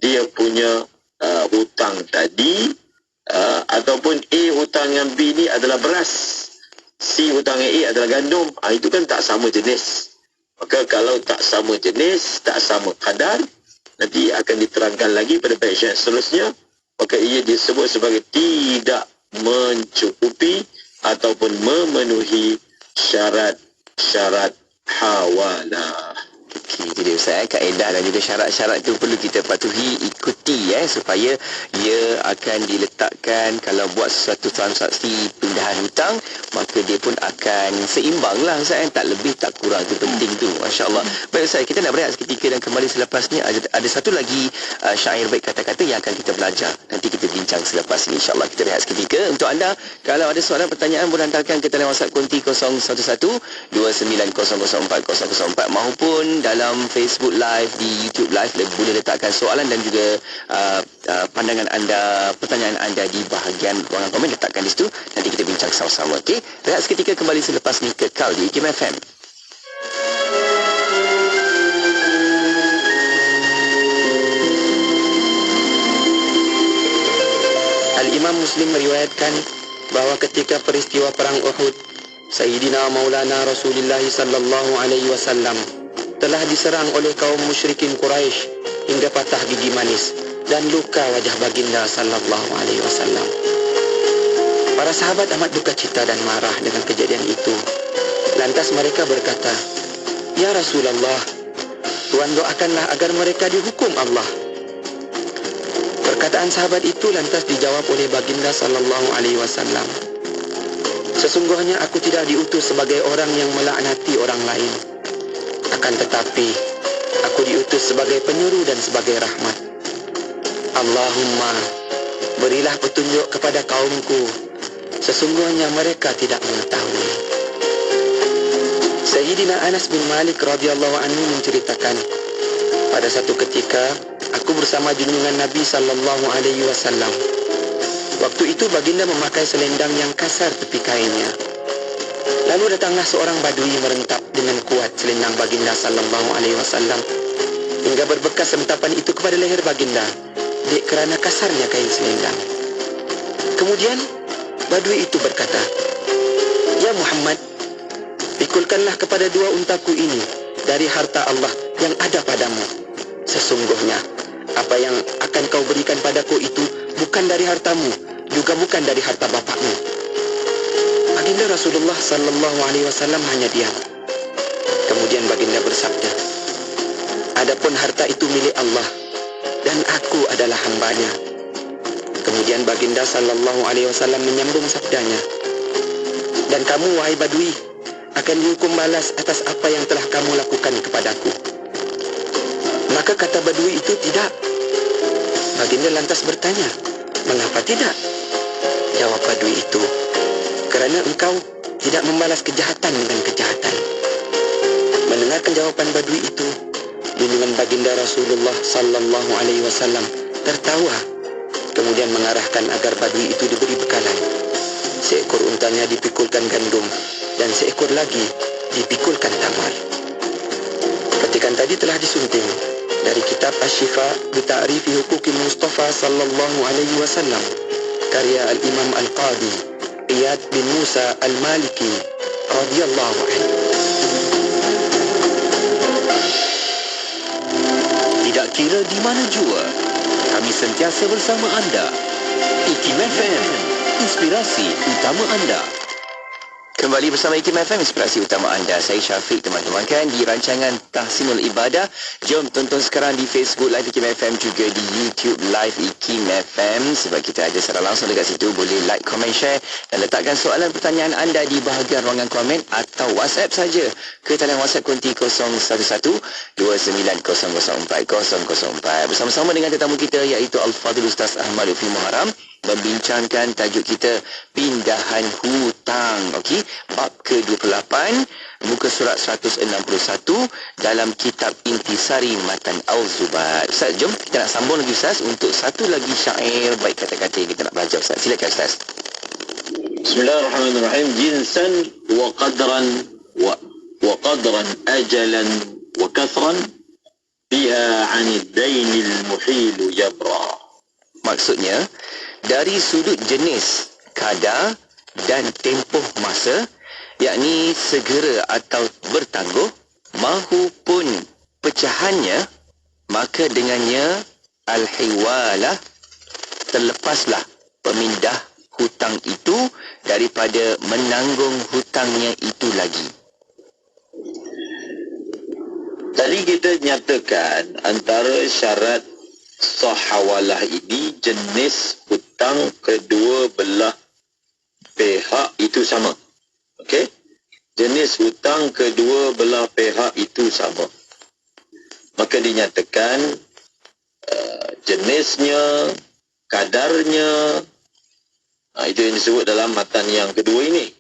Dia punya hutang tadi, ataupun A hutang dengan B ni adalah beras, C hutang dengan A adalah gandum. Itu kan tak sama jenis. Maka kalau tak sama jenis, tak sama kadar, nanti akan diterangkan lagi pada bait syair seterusnya. Maka ia disebut sebagai tidak mencukupi ataupun memenuhi syarat-syarat hawalah. Okey, jadi Ustaz, kaedah dan juga syarat-syarat itu perlu kita patuhi, ikuti supaya ia akan diletakkan. Kalau buat sesuatu transaksi pindahan hutang, maka dia pun akan seimbang lah Ustaz, tak lebih tak kurang. Itu penting tu, Masya-Allah. Baik Ustaz, kita nak berehat seketika dan kembali selepas ni ada satu lagi syair baik kata-kata yang akan kita belajar. Nanti kita bincang selepas ini, insya-Allah. Kita rehat seketika. Untuk anda, kalau ada soalan pertanyaan, boleh hantarkan ke talian WhatsApp konti 011 2904 maupun dalam Facebook Live, di YouTube Live, boleh letakkan soalan dan juga pandangan anda, pertanyaan anda di bahagian ruangan komen. Letakkan di situ, nanti kita bincang sama-sama. Okey, rehat seketika, kembali selepas ni, kekal di IKIM FM. Al-Imam Muslim meriwayatkan bahawa ketika peristiwa perang Uhud, Sayyidina Maulana Rasulullah sallallahu alaihi wasallam telah diserang oleh kaum musyrikin Quraisy hingga patah gigi manis dan luka wajah baginda sallallahu alaihi wasallam. Para sahabat amat duka cita dan marah dengan kejadian itu. Lantas mereka berkata, "Ya Rasulullah, Tuhan doakanlah agar mereka dihukum Allah." Perkataan sahabat itu lantas dijawab oleh baginda sallallahu alaihi wasallam, "Sesungguhnya aku tidak diutus sebagai orang yang melaknati orang lain. Akan tetapi, aku diutus sebagai penyuruh dan sebagai rahmat. Allahumma, berilah petunjuk kepada kaumku. Sesungguhnya mereka tidak mengetahui." Sayyidina Anas bin Malik radhiyallahu anhu menceritakan, pada satu ketika aku bersama junjungan Nabi sallallahu alaihi wasallam. Waktu itu baginda memakai selendang yang kasar tepi kainnya. Lalu datanglah seorang badui merentap dengan kuat selendang baginda sallallahu alaihi wasallam hingga berbekas sentapan itu kepada leher baginda kerana kasarnya kain selendang. Kemudian badui itu berkata, "Ya Muhammad, pikulkanlah kepada dua untaku ini dari harta Allah yang ada padamu. Sesungguhnya apa yang akan kau berikan padaku itu bukan dari hartamu, juga bukan dari harta bapakmu." Baginda Rasulullah sallallahu alaihi wasallam hanya diam. Kemudian baginda bersabda, "Adapun harta itu milik Allah dan aku adalah hambanya. Kemudian baginda sallallahu alaihi wasallam menyambung sabdanya, "Dan kamu wahai Badui akan dihukum balas atas apa yang telah kamu lakukan kepadaku." Maka kata Badui itu, "Tidak." Baginda lantas bertanya, "Mengapa tidak?" Jawab Badui itu, "Kerana engkau tidak membalas kejahatan dengan kejahatan." Mendengarkan jawaban Badui itu, junjungan baginda Rasulullah sallallahu alaihi wasallam tertawa, kemudian mengarahkan agar Badui itu diberi bekalan. Seekor untanya dipikulkan gandum dan seekor lagi dipikulkan tamar. Petikan tadi telah disunting dari kitab Asy-Syifa bi Ta'rifi Huquqil Mustafa sallallahu alaihi wasallam, karya Al-Imam Al-Qadi Iyad bin Musa Al-Maliki radhiyallahu anhu. Tidak kira di mana jua, kami sentiasa bersama anda. IKIM FM, inspirasi utama anda. Kembali bersama IKIM FM, inspirasi utama anda. Saya Syafiq, teman-teman, kan di rancangan Tahsinul Ibadah. Jom tonton sekarang di Facebook Live IKIM FM, juga di YouTube Live IKIM FM. Sebab kita ada secara langsung dekat situ. Boleh like, komen, share dan letakkan soalan pertanyaan anda di bahagian ruangan komen atau WhatsApp saja ke talian WhatsApp konti 011-2904-004. Bersama-sama dengan tetamu kita iaitu Al-Fadhil Ustaz Ahmad Lutfi Muharram, membincangkan tajuk kita pindahan hutang. Okey, bab ke-28, muka surat 161 dalam kitab Intisari Matan Al-Zubat. Ustaz, jom kita nak sambung lagi Ustaz untuk satu lagi syair baik kata-kata yang kita nak belajar Ustaz. Silakan Ustaz. Bismillahirrahmanirrahim. Jinsan wa qadran wa qadran ajalan wa kathran biha 'anid dainil muhil yabra. Maksudnya, dari sudut jenis, kadar dan tempoh masa, yakni segera atau bertangguh, mahupun pecahannya, maka dengannya al-hiwalah, terlepaslah pemindah hutang itu daripada menanggung hutangnya itu lagi. Tadi kita nyatakan antara syarat sahawalah ini jenis hutang kedua belah pihak itu sama. Okey? Jenis hutang kedua belah pihak itu sama. Maka dinyatakan jenisnya, kadarnya, itu yang disebut dalam matan yang kedua ini.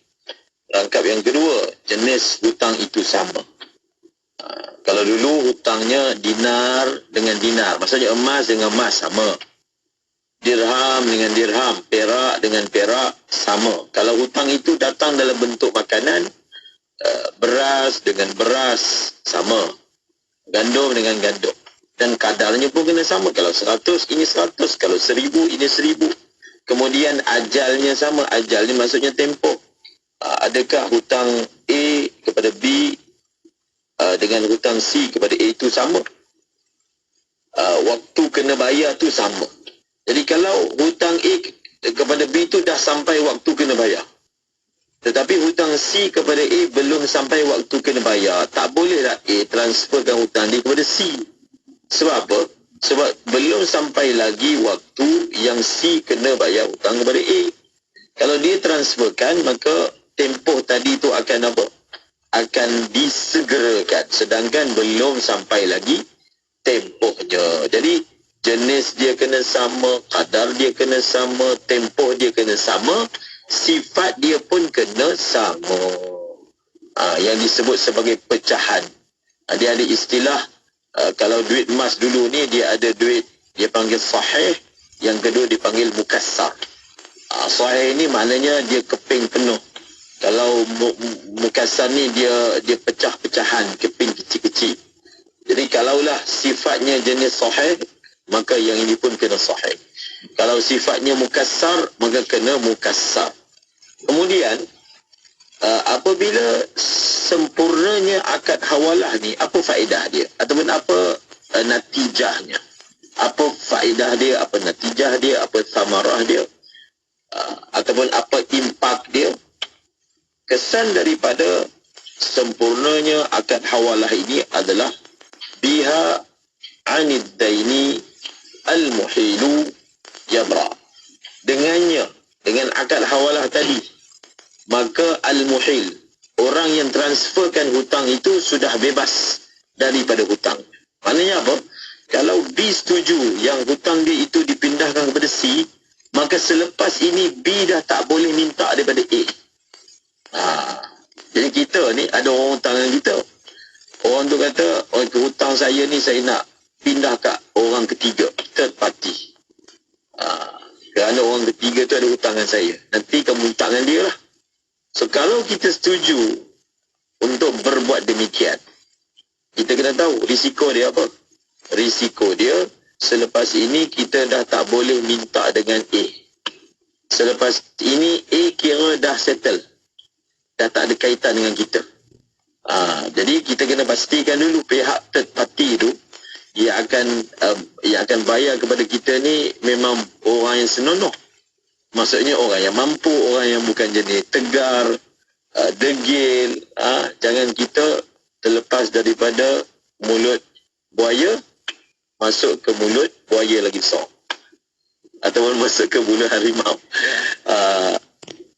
Rangkap yang kedua, jenis hutang itu sama. Kalau dulu hutangnya dinar dengan dinar, maksudnya emas dengan emas sama. Dirham dengan dirham, perak dengan perak sama. Kalau hutang itu datang dalam bentuk makanan, beras dengan beras sama. Gandum dengan gandum. Dan kadarnya pun kena sama. Kalau 100, ini 100. Kalau 1000, ini 1000. Kemudian ajalnya sama. Ajalnya maksudnya tempoh. Adakah hutang A kepada B dengan hutang C kepada A itu sama? Waktu kena bayar tu sama. Jadi kalau hutang A kepada B itu dah sampai waktu kena bayar, tetapi hutang C kepada A belum sampai waktu kena bayar, tak bolehlah A transferkan hutang dia kepada C. Sebab apa? Sebab belum sampai lagi waktu yang C kena bayar hutang kepada A. Kalau dia transferkan, maka tempoh tadi itu akan apa? Akan disegerakan, sedangkan belum sampai lagi tempohnya. Jadi jenis dia kena sama, kadar dia kena sama, tempoh dia kena sama, sifat dia pun kena sama. Yang disebut sebagai pecahan. Dia ada istilah, kalau duit emas dulu ni dia ada duit, dia panggil sahih, yang kedua dipanggil mukassar. Sahih ni maknanya dia keping penuh. Kalau mukassar ni dia pecah-pecahan, keping kecil-kecil. Jadi kalaulah sifatnya jenis sahih, maka yang ini pun kena sahih. Kalau sifatnya mukassar, maka kena mukassar. Kemudian apabila sempurnanya akad hawalah ni, apa faedah dia? Ataupun apa natijahnya? Apa faedah dia, apa natijah dia, apa samarah dia? Ataupun apa impak dia? Kesan daripada sempurnanya akad hawalah ini adalah biha 'anid daini al-muhilu yabra. itu sudah bebas daripada hutang. Maknanya apa? Kalau B setuju yang hutang dia itu dipindahkan kepada C, maka selepas ini B dah tak boleh minta daripada A. Jadi kita ni ada orang hutang dengan kita. Orang tu kata, hutang saya ni saya nak pindah kat orang ketiga, third party. Kerana orang ketiga tu ada hutang dengan saya. Nanti kamu hutang dengan dia lah. So kalau kita setuju untuk berbuat demikian, kita kena tahu risiko dia apa. Risiko dia selepas ini kita dah tak boleh minta dengan A. Selepas ini A kira dah settle, dah tak ada kaitan dengan kita. Jadi kita kena pastikan dulu pihak third party tu ia akan bayar kepada kita ni memang orang yang senonoh. Maksudnya orang yang mampu, orang yang bukan jenis tegar, degil. Jangan kita terlepas daripada mulut buaya masuk ke mulut buaya lagi besar, ataupun masuk ke mulut harimau.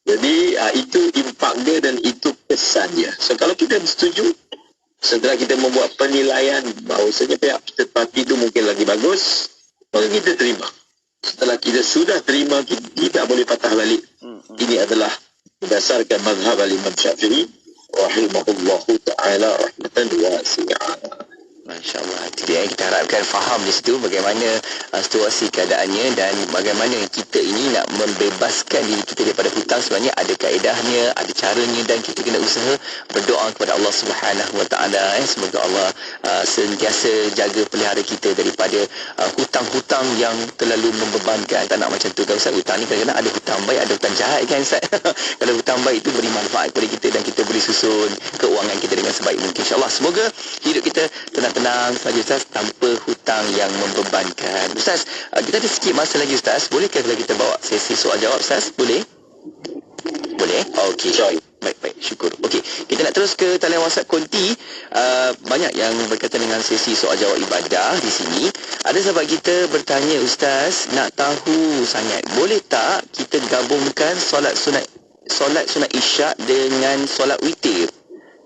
Jadi itu impak dia dan itu pesan dia. So kalau kita setuju, setelah kita membuat penilaian bahawasanya pihak third party itu mungkin lagi bagus, maka kita terima. Setelah kita sudah terima, kita tidak boleh patah balik. Ini adalah berdasarkan mazhab al-Imam Syafi'i rahimahullahu ta'ala rahmatan wasi'ah. Masya Allah. Itu dia, kita harapkan faham di situ bagaimana situasi keadaannya dan bagaimana kita ini nak membebaskan diri kita daripada hutang. Sebenarnya ada kaedahnya, ada caranya dan kita kena usaha berdoa kepada Allah Subhanahu Wa Taala. Semoga Allah sentiasa jaga pelihara kita daripada hutang-hutang yang terlalu membebankan. Tak nak macam tu kan Ustaz, hutang ni kadang-kadang ada hutang baik, ada hutang jahat kan Ustaz. Kalau hutang baik itu beri manfaat kepada kita dan kita boleh susun keuangan kita dengan sebaik mungkin. InsyaAllah semoga hidup kita tenang saja Ustaz, tanpa hutang yang membebankan. Ustaz, kita ada sikit masa lagi Ustaz. Bolehkah kalau kita bawa sesi soal jawab Ustaz? Boleh? Boleh? Okey. Baik, syukur. Okey, kita nak terus ke talian WhatsApp konti. Banyak yang berkaitan dengan sesi soal jawab ibadah di sini. Ada sahabat kita bertanya, Ustaz, nak tahu sangat, boleh tak kita gabungkan solat sunat isyak dengan solat witir?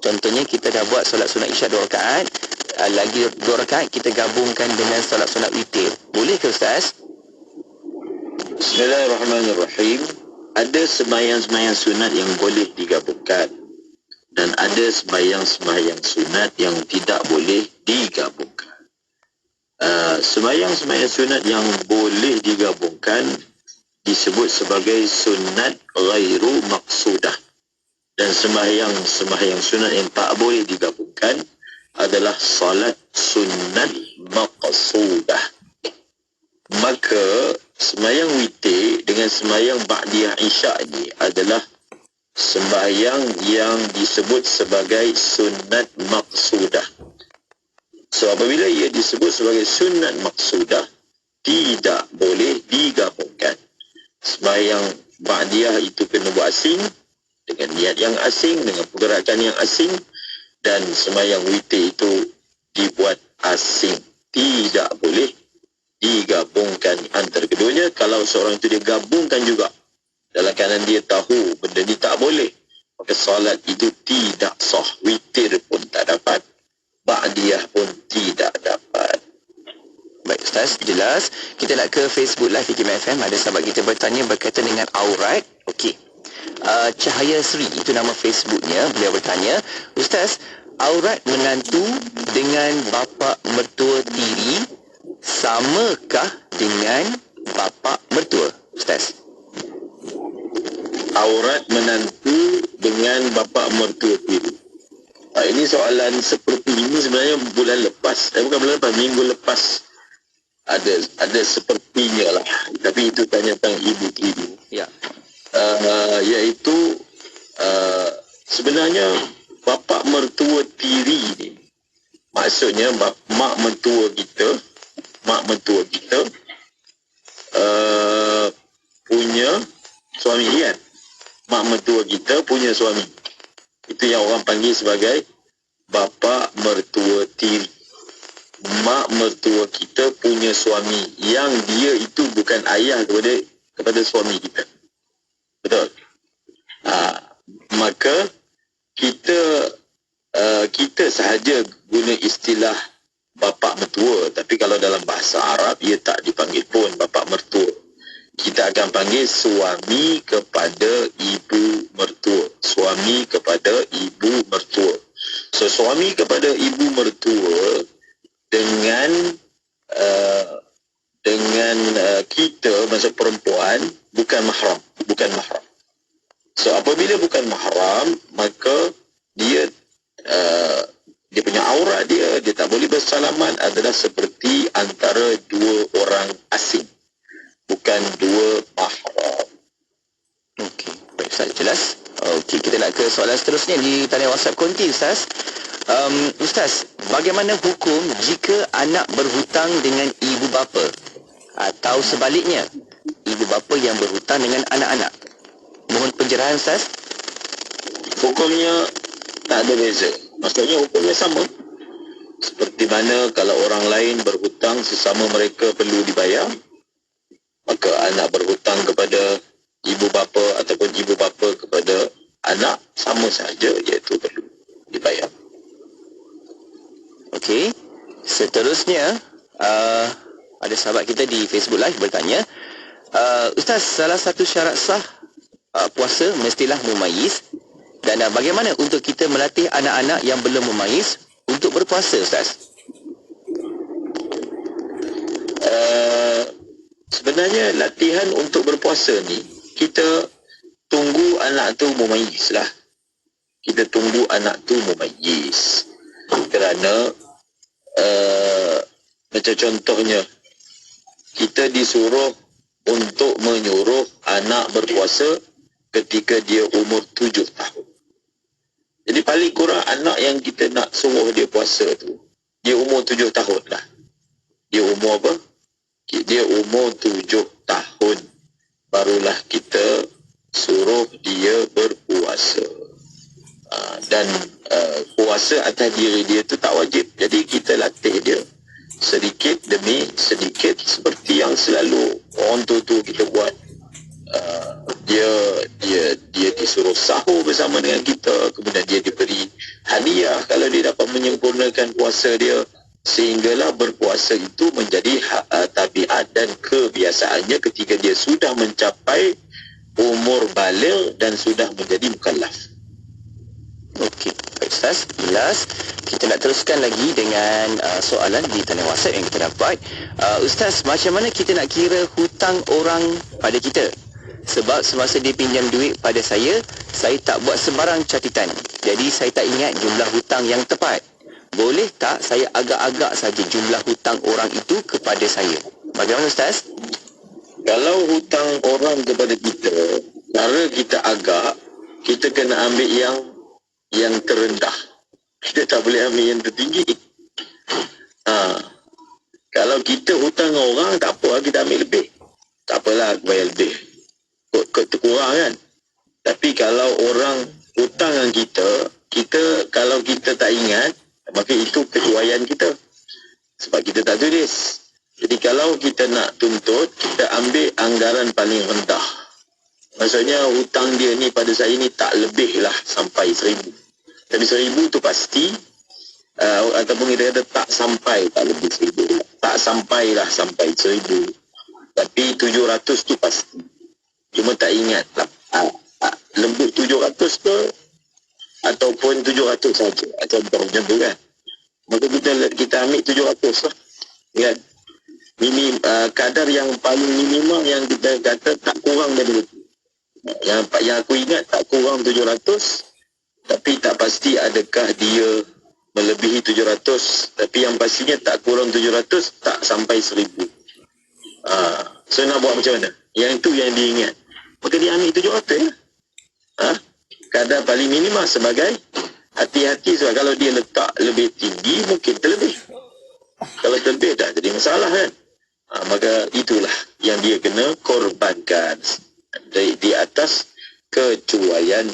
Contohnya kita dah buat solat sunat isyak 2 rakaat, lagi 2 rakaat kita gabungkan dengan solat sunat witir. Boleh ke Ustaz? Bismillahirrahmanirrahim. Ada sembahyang-sembahyang sunat yang boleh digabungkan dan ada sembahyang-sembahyang sunat yang tidak boleh digabungkan. Sembahyang-sembahyang sunat yang boleh digabungkan disebut sebagai sunat ghairu maqsudah, dan sembahyang sunat yang tak boleh digabungkan adalah salat sunat maqsudah. Maka sembahyang witir dengan sembahyang ba'diyah isyak ini adalah sembahyang yang disebut sebagai sunat maqsudah. So apabila ia disebut sebagai sunat maqsudah, tidak boleh digabungkan. Sembahyang ba'diyah itu kena buat asing, dengan niat yang asing, dengan pergerakan yang asing, dan sembahyang witir itu dibuat asing. Tidak boleh digabungkan antara keduanya. Kalau seorang itu dia gabungkan juga dalam keadaan dia tahu benda ni tak boleh, maka solat itu tidak sah. Witir pun tak dapat, ba'diyah pun tidak dapat. Baik Ustaz, jelas. Kita nak ke Facebook Live IKIM FM. Ada sahabat kita bertanya berkaitan dengan aurat. Okey. Cahaya Sri, itu nama Facebooknya. Beliau bertanya, Ustaz, aurat menantu dengan bapa mertua tiri samakah dengan bapa mertua, Ustaz? Aurat menantu dengan bapa mertua tiri. Ini soalan seperti ini sebenarnya bulan lepas. Bukan bulan lepas, minggu lepas. Ada sepertinya lah. Tapi itu tanya tentang ibu tiri. Ya. Iaitu sebenarnya bapa mertua tiri ni, maksudnya mak mertua kita punya suami kan. Mak mertua kita punya suami. Itu yang orang panggil sebagai bapa mertua tiri. Mak mertua kita punya suami yang dia itu bukan ayah kepada suami kita. Betul? Maka kita kita sahaja guna istilah bapa mertua, tapi kalau dalam bahasa Arab ia tak dipanggil pun bapa mertua. Kita akan panggil suami kepada ibu mertua. Suami kepada ibu mertua. So suami kepada ibu mertua dengan kita maksud perempuan bukan mahram. So apabila bukan mahram, maka dia punya aurat dia tak boleh bersalaman adalah seperti antara dua orang asing, bukan dua mahram. Okey, baik Ustaz, jelas. Okey, kita nak ke soalan seterusnya di talian WhatsApp konti Ustaz. Ustaz, bagaimana hukum jika anak berhutang dengan ibu bapa atau sebaliknya, ibu bapa yang berhutang dengan anak-anak? Mohon pencerahan Ustaz. Hukumnya tak ada beza. Maksudnya hukumnya sama. Seperti mana kalau orang lain berhutang sesama mereka perlu dibayar, maka anak berhutang kepada ibu bapa ataupun ibu bapa kepada anak sama saja, iaitu perlu dibayar. Okey. Seterusnya, ada sahabat kita di Facebook Live bertanya, Ustaz, salah satu syarat sah puasa mestilah mumayyiz, dan bagaimana untuk kita melatih anak-anak yang belum mumayyiz untuk berpuasa, Ustaz? Sebenarnya latihan untuk berpuasa ni, kita tunggu anak tu mumayyiz lah. Kita tunggu anak tu mumayyiz. Kerana macam contohnya, kita disuruh untuk menyuruh anak berpuasa ketika dia umur 7 tahun. Jadi paling kurang anak yang kita nak suruh dia puasa tu, dia umur 7 tahun lah. Dia umur apa? Dia umur 7 tahun. Barulah kita suruh dia berpuasa. Dan puasa atas diri dia tu tak wajib. Jadi kita latih dia sedikit demi sedikit, seperti yang selalu orang tua kita buat. Dia disuruh sahur bersama dengan kita, kemudian dia diberi hadiah kalau dia dapat menyempurnakan puasa dia, sehinggalah berpuasa itu menjadi tabiat dan kebiasaannya ketika dia sudah mencapai umur baligh dan sudah menjadi mukallaf. Okey, baik Ustaz, jelas. Kita nak teruskan lagi dengan soalan di talian WhatsApp yang kita dapat. Ustaz, macam mana kita nak kira hutang orang pada kita? Sebab semasa dia pinjam duit pada saya tak buat sembarang catatan. Jadi saya tak ingat jumlah hutang yang tepat. Boleh tak saya agak-agak saja jumlah hutang orang itu kepada saya? Bagaimana Ustaz? Kalau hutang orang kepada kita, cara kita agak, kita kena ambil yang terendah. Kita tak boleh ambil yang tertinggi. Kalau kita hutang orang, tak apa, kita ambil lebih. Tak apalah, bayar lebih. Kurang kan? Tapi kalau orang hutang dengan kita kalau kita tak ingat, maka itu kecuaian kita. Sebab kita tak tulis. Jadi kalau kita nak tuntut, kita ambil anggaran paling rendah. Maksudnya hutang dia ni pada saya ni tak lebih lah sampai 1,000. Tapi 1,000 tu pasti, ataupun kita kata tak sampai, tak lebih 1,000. Tak sampailah sampai 1,000. Tapi 700 tu pasti. Cuma tak ingat lah. Lembut 700 ke ataupun 700 saja. Contoh macam tu kan. Maka kita ambil 700 lah. Kan? Kadar yang paling minimum yang kita kata tak kurang dari itu. Yang aku ingat tak kurang 700. Tapi tak pasti adakah dia melebihi 700. Tapi yang pastinya tak kurang 700, tak sampai 1,000. So nak buat macam mana? Yang itu yang diingat. Maka dia ambil 700 lah. Kadar paling minimum sebagai hati-hati. Sebab kalau dia letak lebih tinggi, mungkin terlebih. Kalau terlebih tak jadi masalah kan. Maka itulah yang dia kena korbankan di atas kecuaian